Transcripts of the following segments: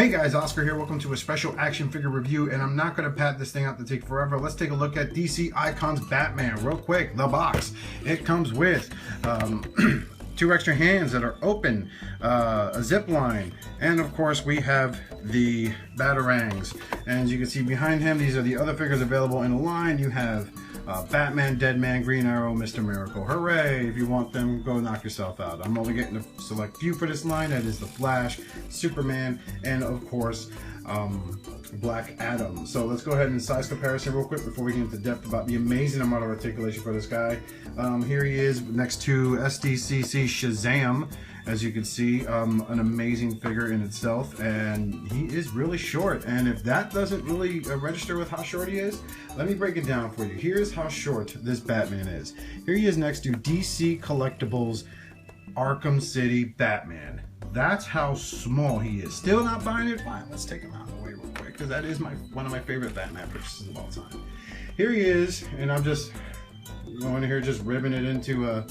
Hey guys, Oscar here. Welcome to a special action figure review, and I'm not going to pad this thing out to take forever. Let's take a look at DC Icons Batman real quick. The box. It comes with two extra hands that are open, a zip line, and of course we have the Batarangs. And as you can see behind him, these are the other figures available in the line. You have Batman, Deadman, Green Arrow, Mr. Miracle. Hooray! If you want them, go knock yourself out. I'm only getting a select few for this line. That is the Flash, Superman, and of course Black Adam. So let's go ahead and size comparison real quick before we get into depth about the amazing amount of articulation for this guy. Here he is next to SDCC Shazam. As you can see, an amazing figure in itself, and he is really short. And if that doesn't really register with how short he is, let me break it down for you. Here's how short this Batman is. Here he is next to DC Collectibles Arkham City Batman. That's how small he is. Still not buying it? Fine, let's take him out of the way real quick, because that is one of my favorite Batman purchases of all time. Here he is, and I'm just going here, just ribbing it into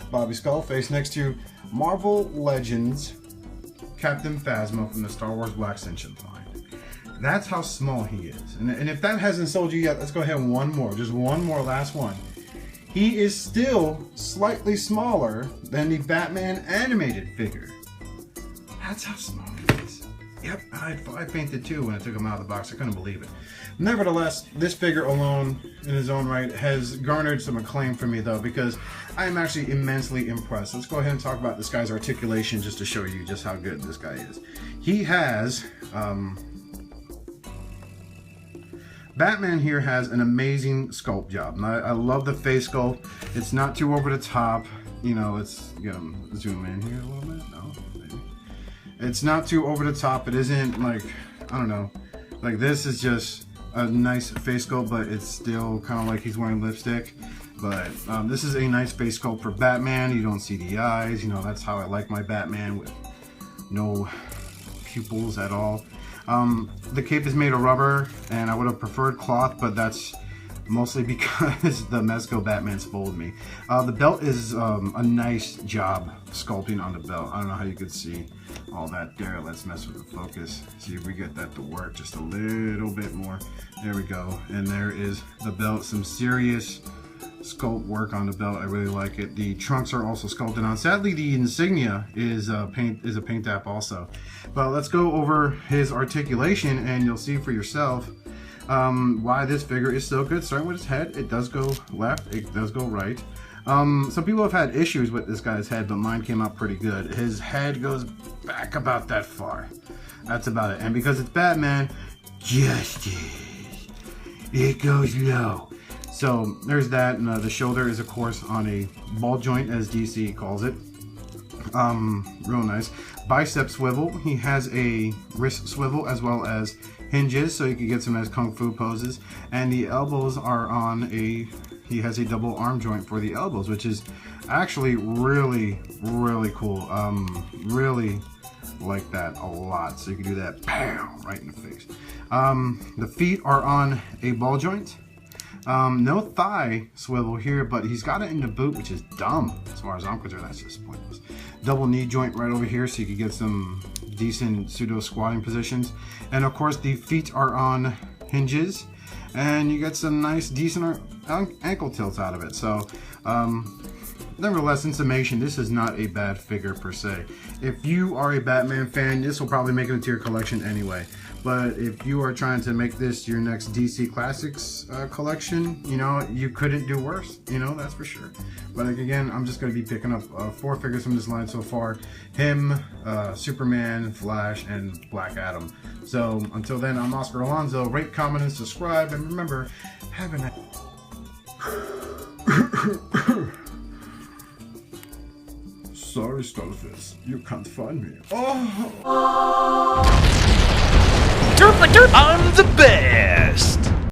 Bobby Skullface next to Marvel Legends Captain Phasma from the Star Wars Black Ascension line. That's how small he is. And if that hasn't sold you yet, let's go ahead and one more. Just one more, last one. He is still slightly smaller than the Batman animated figure. That's how small he is. Yep, I fainted too when I took him out of the box. I couldn't believe it. Nevertheless, this figure alone, in his own right, has garnered some acclaim for me, though, because I am actually immensely impressed. Let's go ahead and talk about this guy's articulation just to show you just how good this guy is. He has... Batman here has an amazing sculpt job. And I love the face sculpt. It's not too over the top. You know, let's get him zoom in here a little bit. No, maybe. It's not too over the top. It isn't like, I don't know, like this is just a nice face sculpt, but it's still kind of like he's wearing lipstick. But this is a nice face sculpt for Batman. You don't see the eyes. You know, that's how I like my Batman, with no pupils at all. The cape is made of rubber, and I would have preferred cloth, but that's mostly because the Mezco Batman spoiled me. The belt is a nice job sculpting on the belt. I don't know how you could see all that there. Let's mess with the focus. See if we get that to work just a little bit more. There we go. And there is the belt. Some serious sculpt work on the belt. I really like it. The trunks are also sculpted on. Sadly, the insignia is a paint app also. But let's go over his articulation, and you'll see for yourself why this figure is so good. Starting with his head, it does go left, it does go right. Some people have had issues with this guy's head, but mine came out pretty good. His head goes back about that far. That's about it. And because it's Batman, justice, it goes low. So there's that, and the shoulder is of course on a ball joint, as DC calls it. Real nice. Bicep swivel. He has a wrist swivel as well as hinges, so you can get some nice kung fu poses. And the elbows are on a, he has a double arm joint for the elbows, which is actually really, really cool. Really like that a lot. So you can do that, bam, right in the face. The feet are on a ball joint. No thigh swivel here, but he's got it in the boot, which is dumb as far as I'm concerned. That's just pointless. Double knee joint right over here, so you can get some decent pseudo squatting positions. And of course the feet are on hinges, and you get some nice decent ankle tilts out of it. So nevertheless, in summation, this is not a bad figure per se. If you are a Batman fan, this will probably make it into your collection anyway. But if you are trying to make this your next DC Classics collection, you know, you couldn't do worse, you know, that's for sure. But again, I'm just going to be picking up 4 figures from this line so far. Him, Superman, Flash, and Black Adam. So until then, I'm Oscar Alonso. Rate, comment, and subscribe. And remember, have a nice... Sorry, Skullface, you can't find me. Oh! I'm the bear!